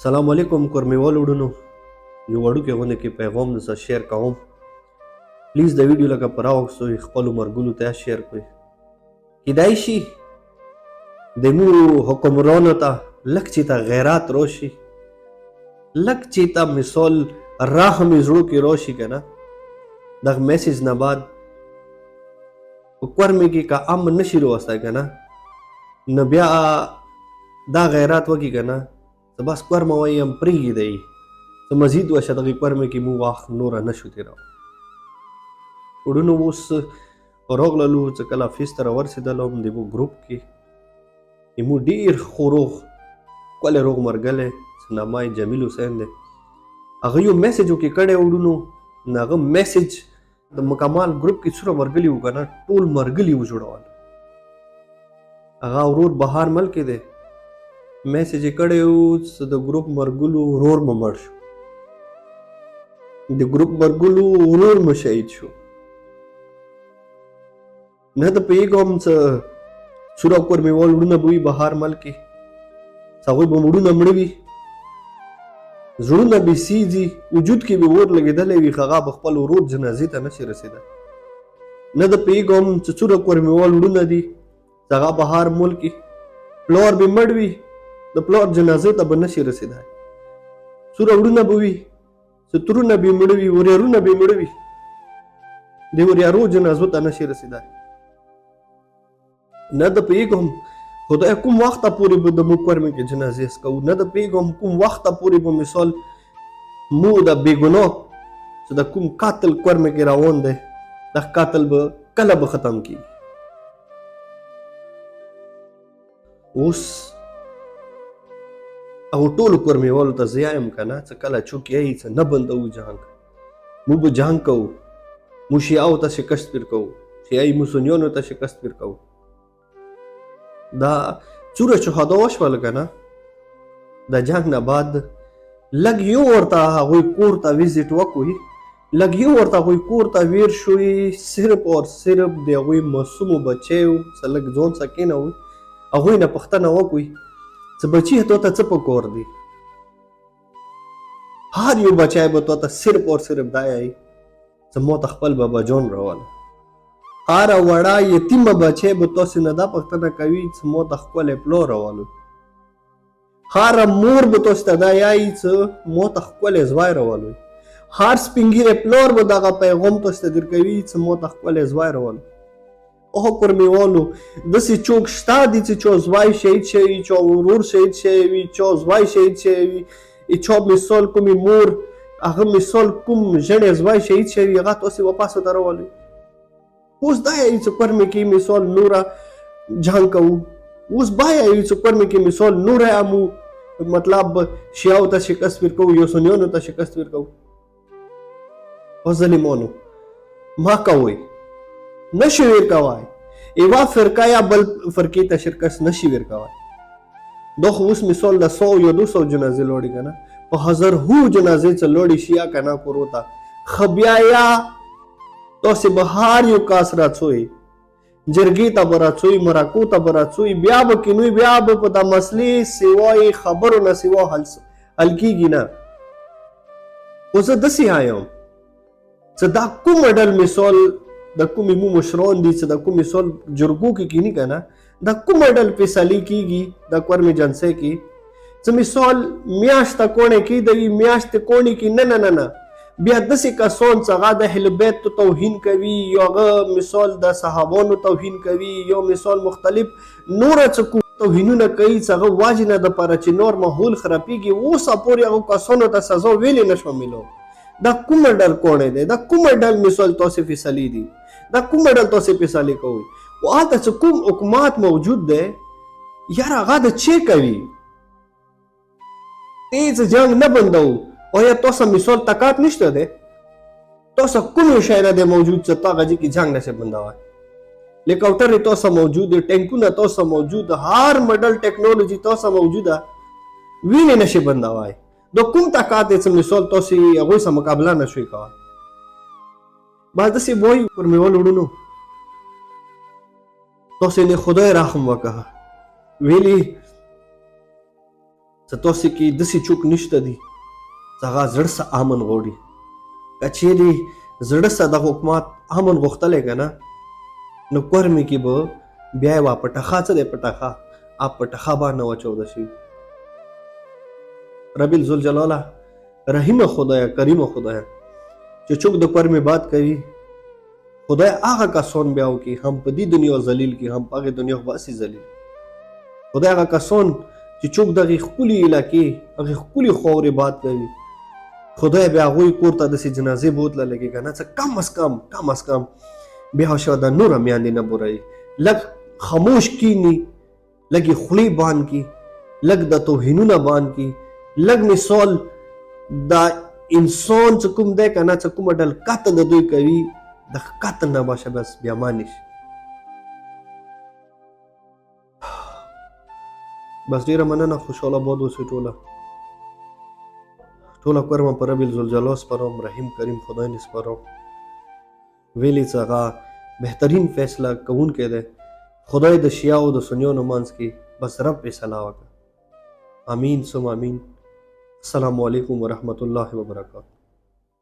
سلام علیکم کورمیوال وړونو یو وړوکی غونډه کې پیغام درسره شیر کوم. پلیز د ویډیو لکه په راوښتو خپلو ملګرو ته شیر کړئ. کیدای شي د نورو حکمرانو ته لږ چې ته غیرات راشي، لږ چې ته مثال رحم زړه کې راشي که نه، دغه میسیج نه بعد په کورمې کې که امن نشي راوستی که نه، نو بیا دا غیرات وکړي که نه، زه بس کورمه وایم پرېږدئ، څه مزید وشه دغې کورمې کې موږ وخت نوره نشو تېرو. وړونو اوس راغللو چې کله افیس ته راورسېدلم د مو ګروپ کې مو ډېر ښه روغ ښکلی روغ ملګری چې نامه یې جمیل حسین دی، هغه یو میسیج وکې کړی وړونو، نو هغه میسیج د مکمل ګروپ کې څومره مرګلي وو که نه، ټول مرګلي وجوړول. هغه ورور بهار ملک دی، میسیج یې کړی و چې د ګروپ مرګلو ورور مو مړ شو، د ګروپ مرګلو ورور مو شهید شو. نه ته پوهېږم چې څومره کورمیوال وړونه به وي بهار ملک کې، چې هغوی به وړونه مړه وي، زړونه به سیځي، وجود کې به اور لګېدلی وي، هغه به خپل ورور جنازې ته نشي رسېدلی. نه ته پوهېږم چې څومره کورمیوال وړونه دي چې هغه بهار ملک کې پلار به مړ وي، د پلار جنازې ته به نشي رسېدلی. څومره وړونه به وي چې ترونه به مړه وي، وریارونه به مړه وي، د وریارو جنازو ته نشي رسېدلی. نه د پوهېږم خدای کوم وخته پورې به د موږ کورمې کې جنازې کوو، نه د پوهېږم کوم وخته پورې به مثال موږ د بېګناه چې د کوم قاتل کورمې کې روان دی، دغه قاتل به کله به ختم کېږي. اوس هغو ټولو کورمیوالو ته زه وایم که نه، چې کله څوک یایي چې نه بندوو جنګ، موږ به جنګ کوو، موږ شیعو ته شکست ورکوو، شیعي مسونیانو ته شکست ورکوو. دا څومره شهدا وشول که نه، د جنګ نه بعد لږ یو ورته هغوی کور ته ویزیټ وکړئ، لږ یو ورته هغوی کور ته ویر شوي، صرف او صرف د هغوی معصومو بچیو څه لږ ځان څه کېنوئ، هغوی نه پوښتنه وکړئ چې بچي تا ته څه په کار دی. هر یو بچی به تا ته صرف او صرف دا یایي چې ما ته خپل بابا جان راوله. هر وړه یتیمه بچی به تاسې نه دا پوښتنه کوي چې ما ته ښکلی پلار راولو. هر مور به تاسې ته دا یایي چې ما ته ښکلی زوی راولو. هر سپین ږیری پلار به دغه پیغام تاسې ته درکوي چې ما ته ښکلی زوی راولو. او کورمیوالو داسې څوک شته دي چې چا زوی شهید شوي، چا ورور شهید شوی وي، چا زوی شهید شوی وي، چا مثال کومې مور هغه مثال کوم ژڼی زوی شهید شوي وي، هغه تاسې واپس ورته راولئ. اوس دا یایي چې کورمې کې مثال نوره جنګ کوو، اوس با یایي چې کورمې کې مثال نوره مو مطلب شیعو ته شکست ورکوو یا سنیانو ته شکست ورکوو. او ظالمانو ما کوئ، نشي ورکوای، یوه فرقه یا بل فرقې ته شکست نشي ورکوای. دا خو اوس مثال د 100 یا 200 جنازې لاړې که نه، په هزارهو جنازې چې لاړې شي که نه کورو ته، ښه بیا یا تاسې به هر یو کاس راڅوئ، جرګې ته به راڅوئ، مرکو ته به راڅوئ، بیا به کینوئ، بیا به په دا مسلې سوای خبرو نه سوا حل کېږي نه. خو زه داسې وایم چې دا کومه ډل مثال د کومې مو مشران دي چې د کوم مثال جرګو کې کیني که نه، دا کومه ډل فیصلې کېږي د کورمې جلسې کې چې مثال میاشته کوڼې کېدوي، میاشتې کوڼې کې نه نه نه نه، بیا داسې کسان چې هغه د اهل بیت توهین کوي، یا هغه مثال د صحابانو توهین کوي، یا مثال مختلف نوره څه توهینونه کوي چې هغه واجې نه د پارچینار ماحول خرابېږي، اوسه پورې هغو کسانو ته سزا ویلې نه شوه میلو. دا کومه ډل کوڼې دی، دا کومه ډل مثال تاسې فیصلې دي، دا کومه ډل تاسې فیصلې کوئ. او هلته چې کوم حکومت موجود دی یار هغه د چی کوي، تیز جنګ نه بندوو. آیا تاسو مثال طاقت نشته دی، تاسو کوم یو شی نه دی موجود چې تا هغه ځای کې جنګ نشئ بندولی. هلیکاپټرې تاسو موجود دی، ټینکونه تاسو موجود، هر مډل ټیکنالوژي تاسو موجوده، وینې نشئ بندولی. دا کوم طاقت دی چې مثال تاسې هغوی سره مقابله نشئ کولی. بعض داسې وایي کورمیوال وړونو تاسې نه خدای رحم وکړه، ویلي څه تاسې کې داسې چوک نشته دي چې هغه زړه څه امن غواړي. که چیرې زړه څه د حکومت امن غوښتلی که نه نو کورمې کې به بیا یې وا پټخا څه دی پټخا پټخا باندې واچوده شوي. رب ذوالجلاله رحیم خدایه کریمه خدایه چې څوک د کورمې بات کوي خدای هغه کسان بیا وکړي هم په دې دنیا ذلیل کړي هم په هغې دنیا خو باسي ذلیل. خدای هغه کسان چې څوک دغې ښکلي علاقې هغې ښکلي خاورې باد کوي خدای بیا هغوی کور ته داسې جنازې بوتله لګي که نه څه کم از کم بیا شاید نوره میندې نه بوروي لږ خاموش کینی لږ یې خولې بند کړي لږ د توهینونه بند کړي لږ مثال دا انسان چې کوم دی که نه څه کومه ډول قتل د دوی کوي د قتل نه باشه بس بیا مانې شي. بس ډېره مننه خوشحاله باد اوسئ ټوله کورمه په رب ذوالجلال سپارم رحیم کریم خدای نه سپارم ویلې څه هغه بهترین فیصله کوونکی دی خدای د شیعو د سنیانو منځ کې بس رب فیصله وکړه. امین ثم امین. السلام علیکم ورحمت الله وبرکاتہ.